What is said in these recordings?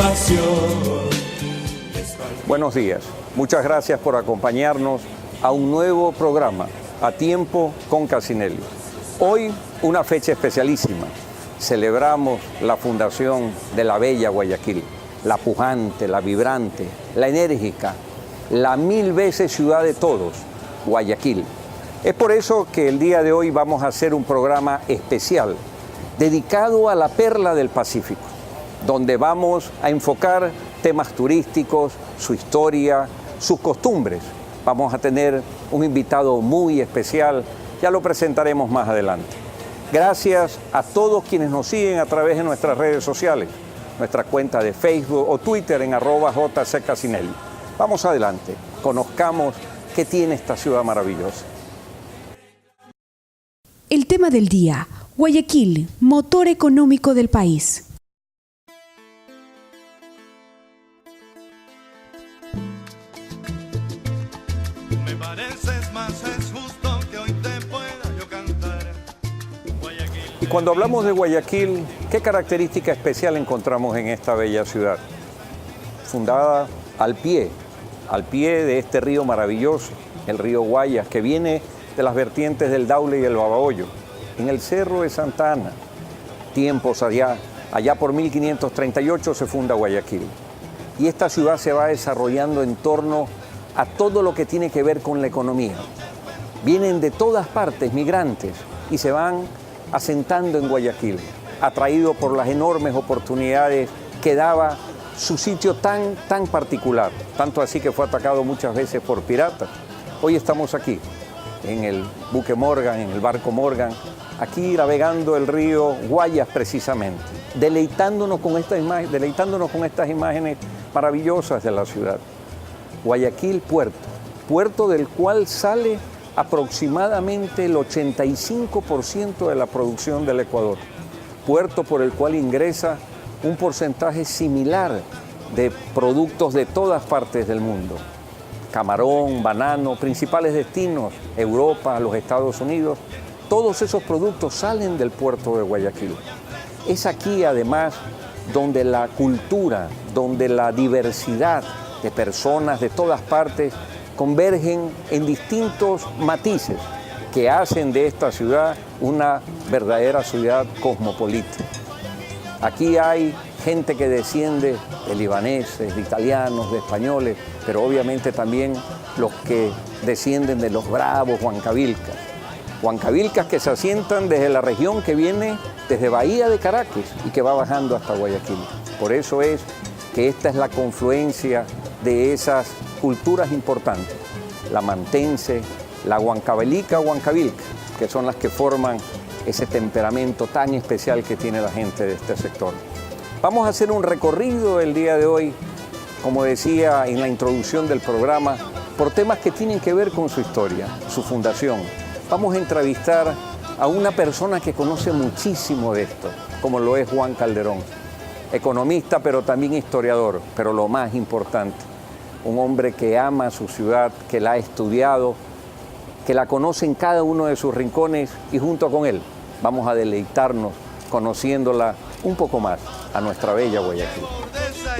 pasión. Buenos días, muchas gracias por acompañarnos a un nuevo programa, A Tiempo con Casinelli. Hoy una fecha especialísima, celebramos la fundación de la bella Guayaquil, la pujante, la vibrante, la enérgica, la 1000 veces ciudad de todos, Guayaquil. Es por eso que el día de hoy vamos a hacer un programa especial dedicado a la perla del Pacífico, donde vamos a enfocar temas turísticos, su historia, sus costumbres. Vamos a tener un invitado muy especial, ya lo presentaremos más adelante. Gracias a todos quienes nos siguen a través de nuestras redes sociales, nuestra cuenta de Facebook o Twitter en @JCCasinelli. Vamos adelante, conozcamos qué tiene esta ciudad maravillosa. El tema del día, Guayaquil, motor económico del país. Me pareces más, es justo que hoy te pueda yo cantar. Guayaquil. Y cuando hablamos de Guayaquil, ¿qué característica especial encontramos en esta bella ciudad? Fundada al pie de este río maravilloso, el río Guayas, que viene de las vertientes del Daule y el Babahoyo, en el Cerro de Santa Ana. Tiempos allá por 1538 se funda Guayaquil. Y esta ciudad se va desarrollando en torno a todo lo que tiene que ver con la economía. Vienen de todas partes migrantes y se van asentando en Guayaquil, atraídos por las enormes oportunidades que daba su sitio tan particular, tanto así que fue atacado muchas veces por piratas. Hoy estamos aquí, en el buque Morgan, en el barco Morgan, aquí navegando el río Guayas precisamente, deleitándonos con estas imágenes maravillosas de la ciudad. Guayaquil puerto del cual sale aproximadamente el 85% de la producción del Ecuador, puerto por el cual ingresa un porcentaje similar de productos de todas partes del mundo. Camarón, banano, principales destinos, Europa, los Estados Unidos, todos esos productos salen del puerto de Guayaquil. Es aquí además donde la cultura, donde la diversidad de personas de todas partes convergen en distintos matices que hacen de esta ciudad una verdadera ciudad cosmopolita. Aquí hay gente que desciende de libaneses, de italianos, de españoles, pero obviamente también los que descienden de los bravos huancavilcas. Huancavilcas que se asientan desde la región que viene desde Bahía de Caracas y que va bajando hasta Guayaquil. Por eso es que esta es la confluencia de esas culturas importantes, la mantense, la huancavelica, que son las que forman ese temperamento tan especial que tiene la gente de este sector. Vamos a hacer un recorrido el día de hoy, como decía en la introducción del programa, por temas que tienen que ver con su historia, su fundación. Vamos a entrevistar a una persona que conoce muchísimo de esto, como lo es Juan Calderón, economista pero también historiador, pero lo más importante, un hombre que ama su ciudad, que la ha estudiado, que la conoce en cada uno de sus rincones y junto con él vamos a deleitarnos conociéndola un poco más a nuestra bella Guayaquil.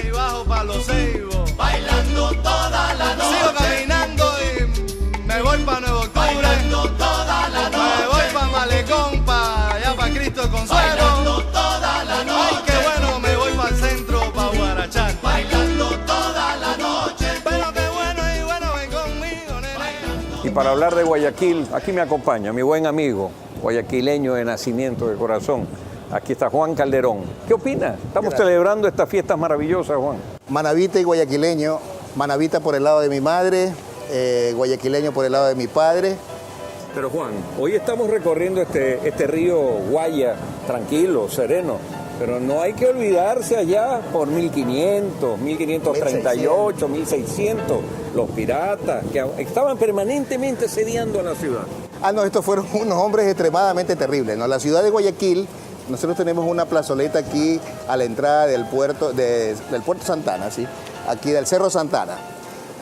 Y bajo pa' los ceibos, bailando toda la noche. Sigo caminando y me voy pa' Nuevo Octubre. Bailando toda la noche. Me voy pa' Malecón, pa' allá pa' Cristo Consuelo. Bailando toda la noche. Ay, qué bueno, me voy pa' el centro, pa' Guarachán. Bailando toda la noche. Pero qué bueno y bueno, ven conmigo, nene. Y para hablar de Guayaquil, aquí me acompaña mi buen amigo, guayaquileño de nacimiento, de corazón. Aquí está Juan Calderón. ¿Qué opina? Estamos celebrando estas fiestas maravillosas, Juan. Manabita y guayaquileño. Manabita por el lado de mi madre, guayaquileño por el lado de mi padre. Pero Juan, hoy estamos recorriendo este río Guaya, tranquilo, sereno, pero no hay que olvidarse allá por 1500, 1538, 1600, los piratas que estaban permanentemente sediando a la ciudad. No, estos fueron unos hombres extremadamente terribles, ¿no? La ciudad de Guayaquil, nosotros tenemos una plazoleta aquí a la entrada del puerto Santana, ¿sí? Aquí del Cerro Santana.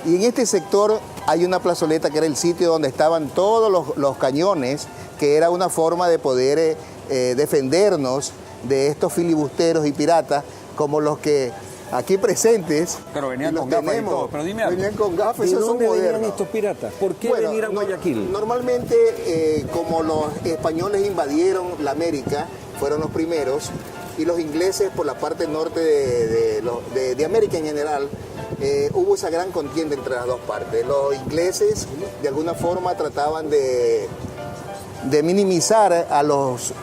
Y en este sector hay una plazoleta que era el sitio donde estaban todos los cañones, que era una forma de poder defendernos de estos filibusteros y piratas como los que aquí presentes. Pero venían y los con gafas y tenemos. todo. Pero dime algo. Venían con gafas, ¿De esos son dónde venían modernos. estos piratas? ¿Por qué Bueno, venir a Guayaquil? Normalmente, como los españoles invadieron la América, fueron los primeros, y los ingleses por la parte norte de América en general, hubo esa gran contienda entre las dos partes. Los ingleses de alguna forma trataban de minimizar a los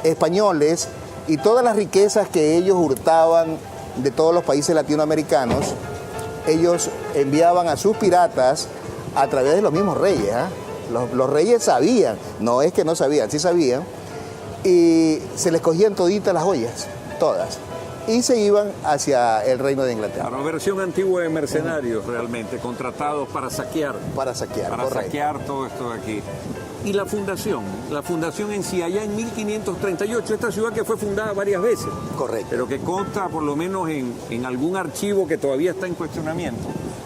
españoles y todas las riquezas que ellos hurtaban de todos los países latinoamericanos. Ellos enviaban a sus piratas a través de los mismos reyes. Los reyes sabían, no es que no sabían, sí sabían, y se les cogían toditas las joyas, todas, y se iban hacia el reino de Inglaterra. Claro, versión antigua de mercenarios realmente, contratados para saquear. Para saquear, Para correcto. saquear todo esto de aquí. Y la fundación en sí, allá en 1538, esta ciudad que fue fundada varias veces. Correcto. Pero que consta, por lo menos en algún archivo que todavía está en cuestionamiento,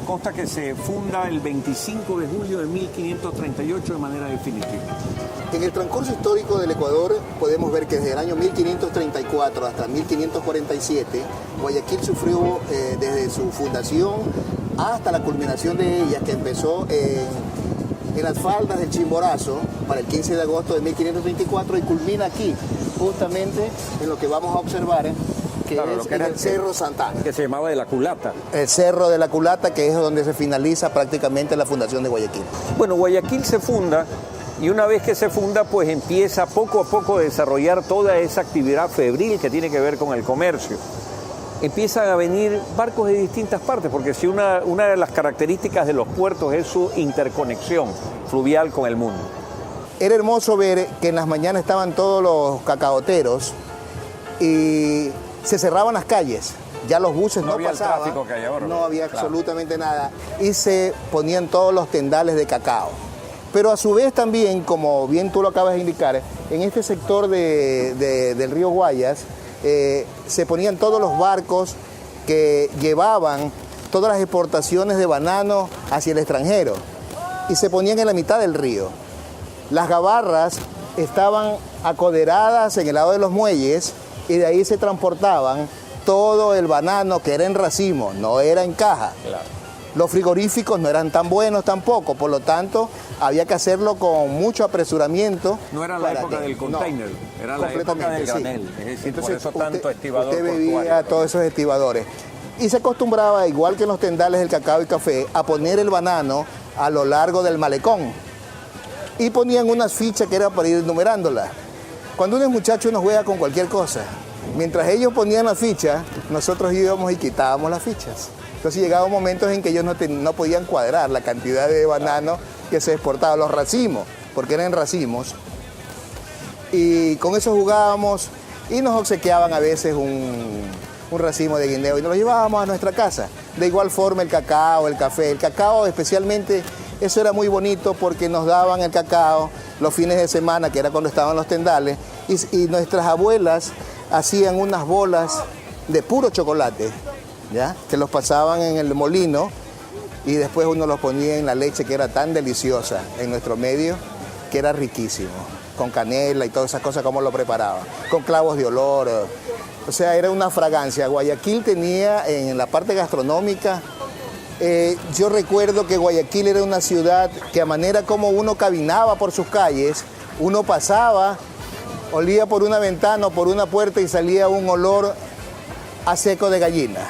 consta que se funda el 25 de julio de 1538 de manera definitiva. En el transcurso histórico del Ecuador podemos ver que desde el año 1534 hasta 1547, Guayaquil sufrió desde su fundación hasta la culminación de ella, que empezó en las faldas del Chimborazo para el 15 de agosto de 1534 y culmina aquí, justamente en lo que vamos a observar, que Claro, es lo que en era el Cerro Santana. Que se llamaba de la Culata. El Cerro de la Culata, que es donde se finaliza prácticamente la fundación de Guayaquil. Bueno, Guayaquil se funda y una vez que se funda, pues empieza poco a poco a desarrollar toda esa actividad febril que tiene que ver con el comercio. Empiezan a venir barcos de distintas partes, porque si una de las características de los puertos es su interconexión fluvial con el mundo. Era hermoso ver que en las mañanas estaban todos los cacaoteros y se cerraban las calles. Ya los buses No no había el pasaban, tráfico que hay ahora, no había claro. absolutamente nada, y se ponían todos los tendales de cacao. Pero a su vez también, como bien tú lo acabas de indicar, en este sector del río Guayas se ponían todos los barcos que llevaban todas las exportaciones de banano hacia el extranjero y se ponían en la mitad del río. Las gabarras estaban acoderadas en el lado de los muelles y de ahí se transportaban todo el banano que era en racimo, no era en caja. Claro. Los frigoríficos no eran tan buenos tampoco, por lo tanto había que hacerlo con mucho apresuramiento. No era la para época que- del container, no, era la época del completamente, sí. granel. Es decir, por Entonces, eso tanto estibador usted bebía portuario. todos esos estibadores. Y se acostumbraba, igual que en los tendales del cacao y café, a poner el banano a lo largo del malecón. Y ponían unas fichas que era para ir numerándolas. Cuando uno es muchacho uno juega con cualquier cosa. Mientras ellos ponían la ficha, nosotros íbamos y quitábamos las fichas. Entonces llegaban momentos en que ellos no podían cuadrar la cantidad de banano que se exportaba, los racimos, porque eran racimos. Y con eso jugábamos y nos obsequiaban a veces un racimo de guineo y nos lo llevábamos a nuestra casa. De igual forma el cacao, el café. El cacao especialmente, eso era muy bonito porque nos daban el cacao los fines de semana, que era cuando estaban los tendales, y nuestras abuelas hacían unas bolas de puro chocolate, ¿ya? Que los pasaban en el molino y después uno los ponía en la leche que era tan deliciosa en nuestro medio, que era riquísimo, con canela y todas esas cosas como lo preparaban, con clavos de olor, o sea, era una fragancia. Guayaquil tenía en la parte gastronómica, yo recuerdo que Guayaquil era una ciudad que a manera como uno caminaba por sus calles, uno pasaba, olía por una ventana o por una puerta y salía un olor a seco de gallina.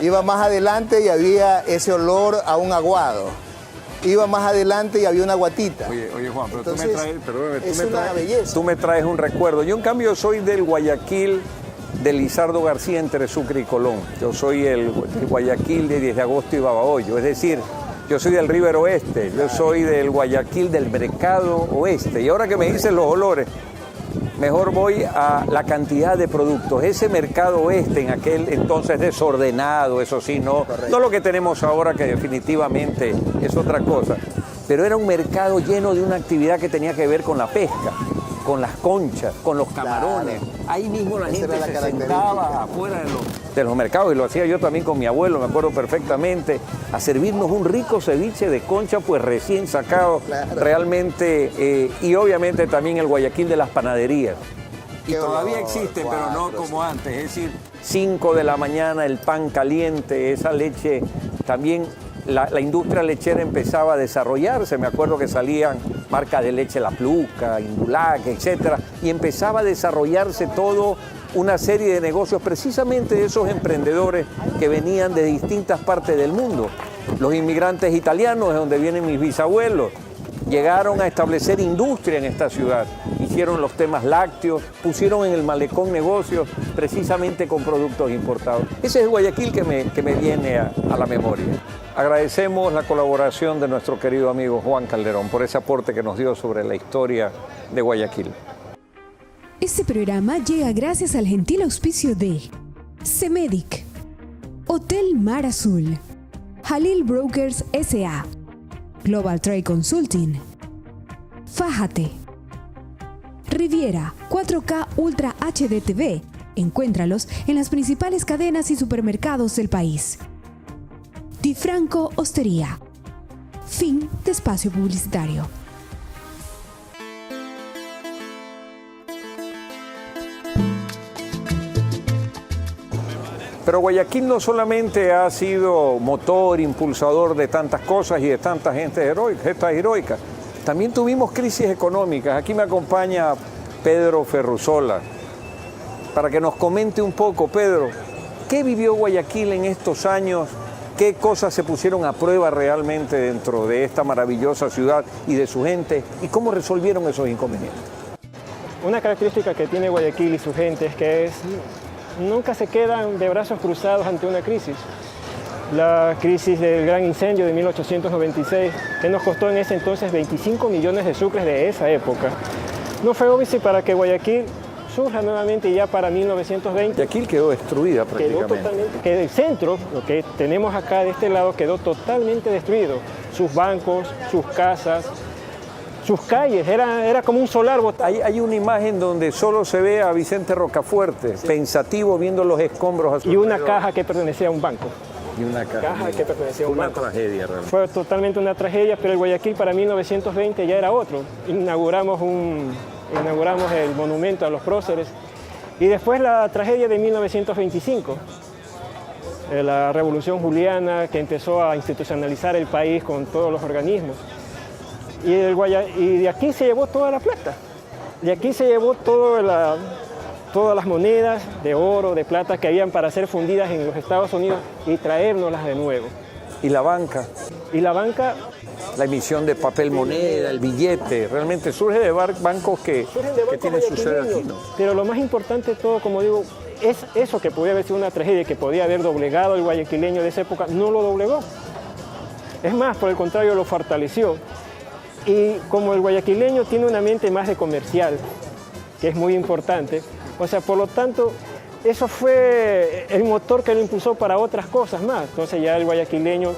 Iba más adelante y había ese olor a un aguado. Iba más adelante y había una guatita. Oye Juan, pero Entonces, tú me traes, perdóname, es una belleza. tú me traes un recuerdo. Yo en cambio soy del Guayaquil de Lizardo García entre Sucre y Colón. Yo soy el Guayaquil de 10 de agosto y Babahoyo. Es decir, yo soy del River Oeste, yo soy del Guayaquil del Mercado Oeste. Y ahora que me dicen los olores, mejor voy a la cantidad de productos. Ese mercado oeste en aquel entonces desordenado, eso sí, no lo que tenemos ahora, que definitivamente es otra cosa, pero era un mercado lleno de una actividad que tenía que ver con la pesca, con las conchas, con los camarones. Claro. Ahí mismo la Esa gente era la se característica. sentaba afuera de los mercados, y lo hacía yo también con mi abuelo, me acuerdo perfectamente, a servirnos un rico ceviche de concha, pues recién sacado, Claro. realmente, y obviamente también el Guayaquil de las panaderías. Y todavía existe, pero no como antes. Es decir, 5 de la mañana, el pan caliente, esa leche. También la industria lechera empezaba a desarrollarse. Me acuerdo que salían marcas de leche La Pluca, Indulac, etcétera, y empezaba a desarrollarse todo una serie de negocios precisamente de esos emprendedores que venían de distintas partes del mundo. Los inmigrantes italianos, de donde vienen mis bisabuelos, llegaron a establecer industria en esta ciudad, hicieron los temas lácteos, pusieron en el malecón negocios precisamente con productos importados. Ese es Guayaquil que me viene a la memoria. Agradecemos la colaboración de nuestro querido amigo Juan Calderón por ese aporte que nos dio sobre la historia de Guayaquil. Este programa llega gracias al gentil auspicio de CEMEDIC, Hotel Mar Azul, Jalil Brokers S.A., Global Trade Consulting, Fájate, Riviera 4K Ultra HD TV. Encuéntralos en las principales cadenas y supermercados del país. Di Franco Hostería. Fin de espacio publicitario. Pero Guayaquil no solamente ha sido motor, impulsador de tantas cosas y de tanta gente heroica. También tuvimos crisis económicas. Aquí me acompaña Pedro Ferrusola para que nos comente un poco. Pedro, ¿qué vivió Guayaquil en estos años? ¿Qué cosas se pusieron a prueba realmente dentro de esta maravillosa ciudad y de su gente? ¿Y cómo resolvieron esos inconvenientes? Una característica que tiene Guayaquil y su gente es que nunca se quedan de brazos cruzados ante una crisis. La crisis del gran incendio de 1896, que nos costó en ese entonces 25 millones de sucres de esa época, no fue óbice para que Guayaquil surja nuevamente ya para 1920. Guayaquil quedó destruida prácticamente. Quedó totalmente, que el centro, lo que tenemos acá de este lado, quedó totalmente destruido. Sus bancos, sus casas, sus calles, era como un solar botado. Hay una imagen donde solo se ve a Vicente Rocafuerte, sí, pensativo viendo los escombros a su y una alrededor. caja que pertenecía a un banco. Y una caja Que pertenecía a un banco. Una tragedia realmente. Fue totalmente una tragedia, pero el Guayaquil para 1920 ya era otro. Inauguramos el monumento a los próceres. Y después la tragedia de 1925, la Revolución Juliana, que empezó a institucionalizar el país con todos los organismos. Y de aquí se llevó toda la plata. De aquí se llevó todas las monedas de oro, de plata que habían para ser fundidas en los Estados Unidos y traérnoslas de nuevo. ¿Y la banca? Y la banca... La emisión de papel moneda, el billete, realmente surge de bancos que tienen su sede aquí, ¿no? Pero lo más importante de todo, como digo, es eso que podía haber sido una tragedia, que podía haber doblegado el guayaquileño de esa época, no lo doblegó. Es más, por el contrario, lo fortaleció. Y como el guayaquileño tiene una mente más de comercial, que es muy importante, o sea, por lo tanto, eso fue el motor que lo impulsó para otras cosas más. Entonces ya el guayaquileño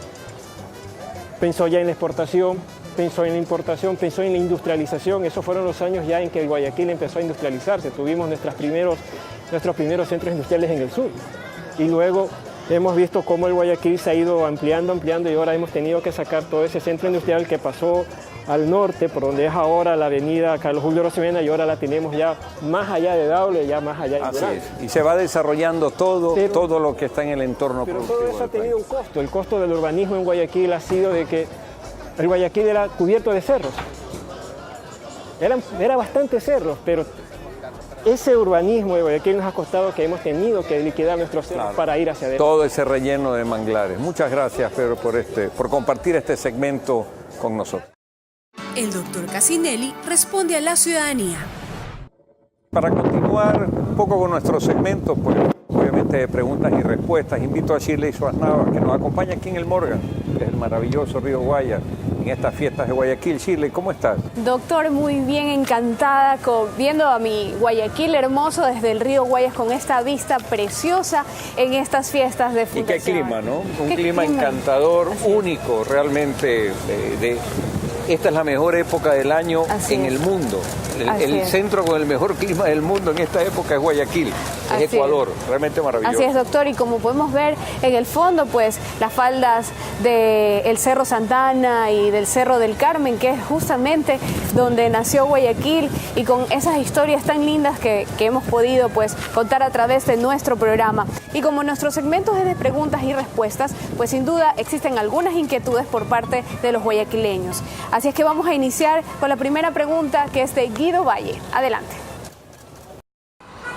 pensó ya en la exportación, pensó en la importación, pensó en la industrialización. Esos fueron los años ya en que el Guayaquil empezó a industrializarse. Tuvimos nuestros primeros centros industriales en el sur. Y luego hemos visto cómo el Guayaquil se ha ido ampliando y ahora hemos tenido que sacar todo ese centro industrial que pasó al norte, por donde es ahora la avenida Carlos Julio Rosemena, y ahora la tenemos ya más allá de Daule, ya más allá de Así Durán. es. Y se va desarrollando todo lo que está en el entorno pero productivo. todo eso ha tenido un costo. El costo del urbanismo en Guayaquil ha sido de que el Guayaquil era cubierto de cerros. Era bastante cerros, pero ese urbanismo de Guayaquil nos ha costado que hemos tenido que liquidar nuestros cerros para ir hacia adentro. Todo ese relleno de manglares. Muchas gracias, Pedro, por compartir este segmento con nosotros. El doctor Casinelli responde a la ciudadanía. Para continuar un poco con nuestro segmento, pues, obviamente de preguntas y respuestas, invito a Shirley Suárez Navas, que nos acompaña aquí en el Morgan, que es el maravilloso río Guayas, en estas fiestas de Guayaquil. Shirley, ¿cómo estás? Doctor, muy bien, encantada viendo a mi Guayaquil hermoso desde el río Guayas con esta vista preciosa en estas fiestas de fundación. Y qué clima, ¿no? Un clima encantador, único, realmente. Esta es la mejor época del año en el mundo. El centro con el mejor clima del mundo en esta época es Guayaquil. Así es Ecuador, realmente maravilloso. Así es, doctor, y como podemos ver en el fondo, pues las faldas del Cerro Santa Ana y del Cerro del Carmen, que es justamente donde nació Guayaquil, y con esas historias tan lindas que hemos podido pues contar a través de nuestro programa. Y como nuestro segmento es de preguntas y respuestas, pues sin duda existen algunas inquietudes por parte de los guayaquileños. Así es que vamos a iniciar con la primera pregunta, que es de Guido Valle. Adelante.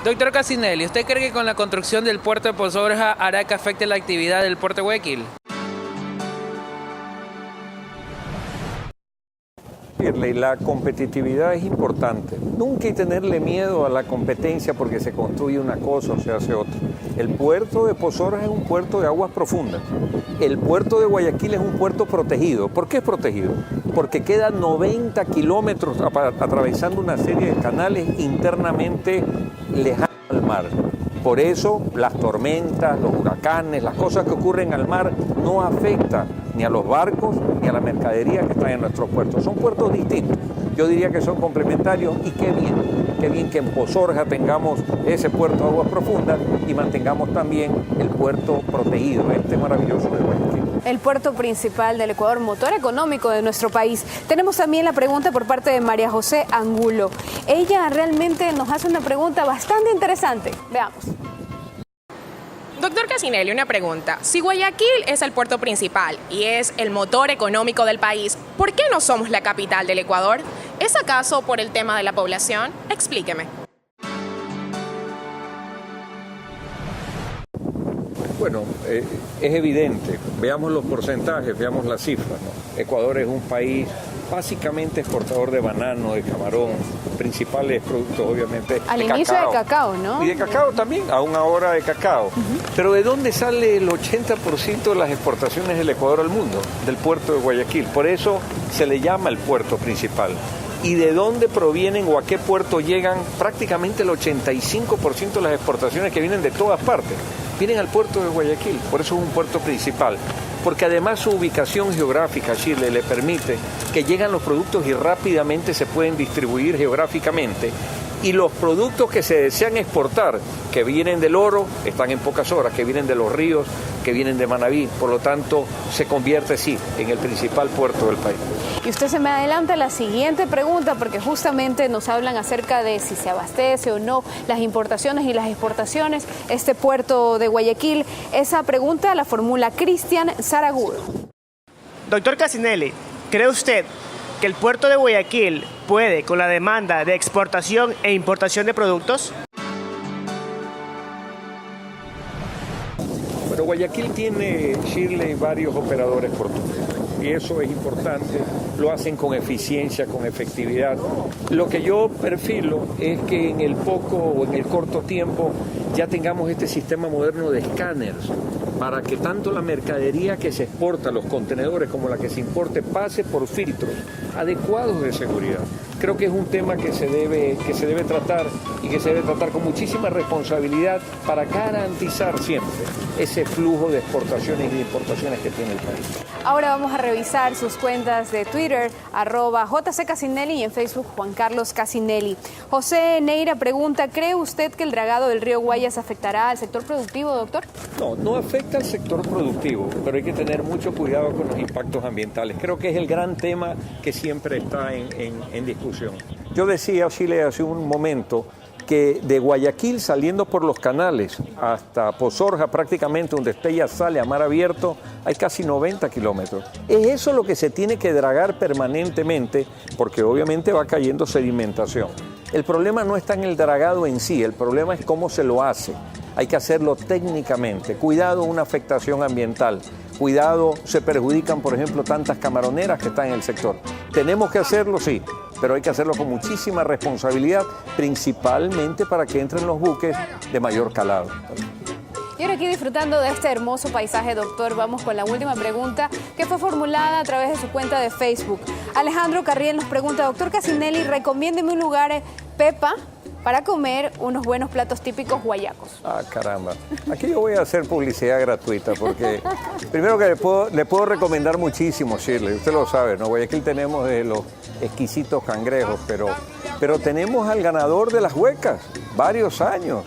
Doctor Casinelli, ¿usted cree que con la construcción del puerto de Pozorja hará que afecte la actividad del puerto de Guayaquil? La competitividad es importante. Nunca hay que tenerle miedo a la competencia porque se construye una cosa o se hace otra. El puerto de Pozorja es un puerto de aguas profundas. El puerto de Guayaquil es un puerto protegido. ¿Por qué es protegido? Porque queda 90 kilómetros atravesando una serie de canales internamente lejanos al mar. Por eso las tormentas, los huracanes, las cosas que ocurren al mar no afectan ni a los barcos ni a la mercadería que están en nuestros puertos. Son puertos distintos. Yo diría que son complementarios y qué bien que en Pozorja tengamos ese puerto de aguas profundas y mantengamos también el puerto protegido, este maravilloso de Guayaquil. El puerto principal del Ecuador, motor económico de nuestro país. Tenemos también la pregunta por parte de María José Angulo. Ella realmente nos hace una pregunta bastante interesante. Veamos. Doctor Casinelli, una pregunta. Si Guayaquil es el puerto principal y es el motor económico del país, ¿por qué no somos la capital del Ecuador? ¿Es acaso por el tema de la población? Explíqueme. Bueno, es evidente. Veamos los porcentajes, veamos las cifras, ¿no? Ecuador es un país básicamente exportador de banano, de camarón, principales productos obviamente Al de inicio cacao. de cacao, ¿no? Y de cacao también, aún ahora de cacao. Pero ¿de dónde sale el 80% de las exportaciones del Ecuador al mundo? Del puerto de Guayaquil. Por eso se le llama el puerto principal. ¿Y de dónde provienen o a qué puerto llegan prácticamente el 85% de las exportaciones que vienen de todas partes? Vienen al puerto de Guayaquil, por eso es un puerto principal. Porque además su ubicación geográfica, Chile, le permite que llegan los productos y rápidamente se pueden distribuir geográficamente. Y los productos que se desean exportar, que vienen del oro, están en pocas horas, que vienen de los ríos, que vienen de Manabí. Por lo tanto, se convierte, sí, en el principal puerto del país. Y usted se me adelanta la siguiente pregunta, porque justamente nos hablan acerca de si se abastece o no las importaciones y las exportaciones este puerto de Guayaquil. Esa pregunta la formula Cristian Zaragoza. Doctor Casinelli, ¿cree usted que el puerto de Guayaquil puede con la demanda de exportación e importación de productos? Bueno, Guayaquil tiene, Shirley, varios operadores portuarios y eso es importante, lo hacen con eficiencia, con efectividad. Lo que yo perfilo es que en el poco o en el corto tiempo ya tengamos este sistema moderno de escáneres para que tanto la mercadería que se exporta, los contenedores, como la que se importe, pase por filtros adecuados de seguridad. Creo que es un tema que se debe tratar y que se debe tratar con muchísima responsabilidad para garantizar siempre ese flujo de exportaciones y de importaciones que tiene el país. Ahora vamos a revisar sus cuentas de Twitter, @JCCasinelli, y en Facebook Juan Carlos Casinelli. José Neira pregunta, ¿cree usted que el dragado del río Guayas afectará al sector productivo, doctor? No, no afecta al sector productivo, pero hay que tener mucho cuidado con los impactos ambientales. Creo que es el gran tema que siempre está en discusión. Yo decía, Chile, hace un momento, que de Guayaquil saliendo por los canales hasta Pozorja, prácticamente donde usted ya sale a mar abierto, hay casi 90 kilómetros. Es eso lo que se tiene que dragar permanentemente, porque obviamente va cayendo sedimentación. El problema no está en el dragado en sí, el problema es cómo se lo hace. Hay que hacerlo técnicamente. Cuidado, una afectación ambiental. Cuidado, se perjudican, por ejemplo, tantas camaroneras que están en el sector. Tenemos que hacerlo, sí, pero hay que hacerlo con muchísima responsabilidad, principalmente para que entren los buques de mayor calado. Y ahora aquí disfrutando de este hermoso paisaje, doctor, vamos con la última pregunta que fue formulada a través de su cuenta de Facebook. Alejandro Carriel nos pregunta, doctor Casinelli, recomiéndeme un lugar, Pepa, para comer unos buenos platos típicos guayacos. Ah, caramba. Aquí yo voy a hacer publicidad gratuita porque primero que le puedo recomendar muchísimo, Shirley. Usted lo sabe, ¿no? Guayaquil tenemos de los exquisitos cangrejos, pero Pero tenemos al ganador de las huecas, varios años.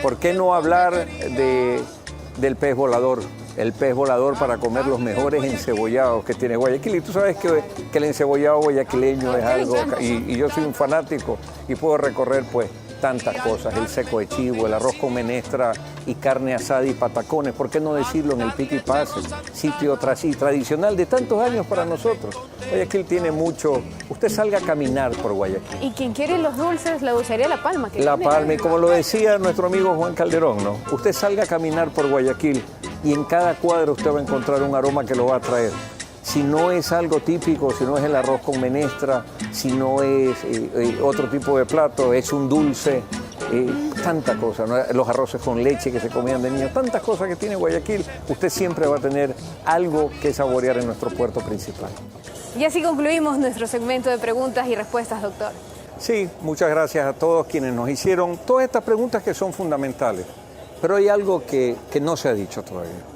¿Por qué no hablar del pez volador? El pez volador para comer los mejores encebollados que tiene Guayaquil. Y tú sabes que el encebollado guayaquileño es algo, y yo soy un fanático y puedo recorrer pues tantas cosas, el seco de chivo, el arroz con menestra y carne asada y patacones, ¿por qué no decirlo en el Pique y Pase? Sitio tradicional de tantos años para nosotros. Guayaquil tiene mucho, usted salga a caminar por Guayaquil. Y quien quiere los dulces, la dulcería La Palma. La Palma, y como lo decía nuestro amigo Juan Calderón, ¿no? Usted salga a caminar por Guayaquil y en cada cuadra usted va a encontrar un aroma que lo va a atraer. Si no es algo típico, si no es el arroz con menestra, si no es otro tipo de plato, es un dulce, tantas cosas, ¿no? Los arroces con leche que se comían de niños, tantas cosas que tiene Guayaquil, usted siempre va a tener algo que saborear en nuestro puerto principal. Y así concluimos nuestro segmento de preguntas y respuestas, doctor. Sí, muchas gracias a todos quienes nos hicieron todas estas preguntas que son fundamentales, pero hay algo que no se ha dicho todavía.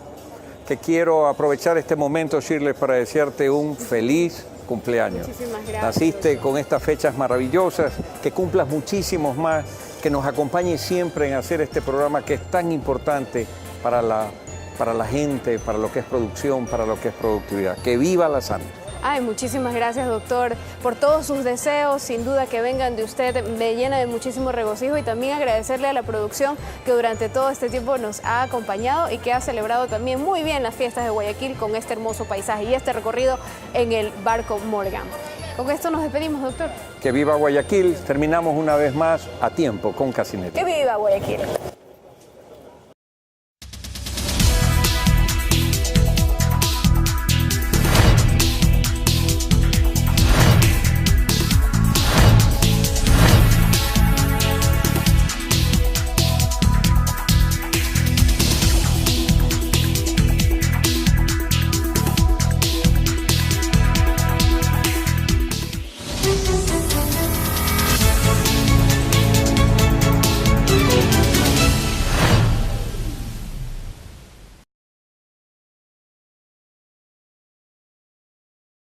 Que quiero aprovechar este momento, Shirley, para desearte un feliz cumpleaños. Muchísimas gracias. Naciste con estas fechas maravillosas, que cumplas muchísimos más, que nos acompañes siempre en hacer este programa que es tan importante para la gente, para lo que es producción, para lo que es productividad. ¡Que viva la SAN! Ay, muchísimas gracias, doctor, por todos sus deseos, sin duda que vengan de usted, me llena de muchísimo regocijo, y también agradecerle a la producción que durante todo este tiempo nos ha acompañado y que ha celebrado también muy bien las fiestas de Guayaquil con este hermoso paisaje y este recorrido en el barco Morgan. Con esto nos despedimos, doctor. Que viva Guayaquil, terminamos una vez más a tiempo con Casinelli. ¡Que viva Guayaquil!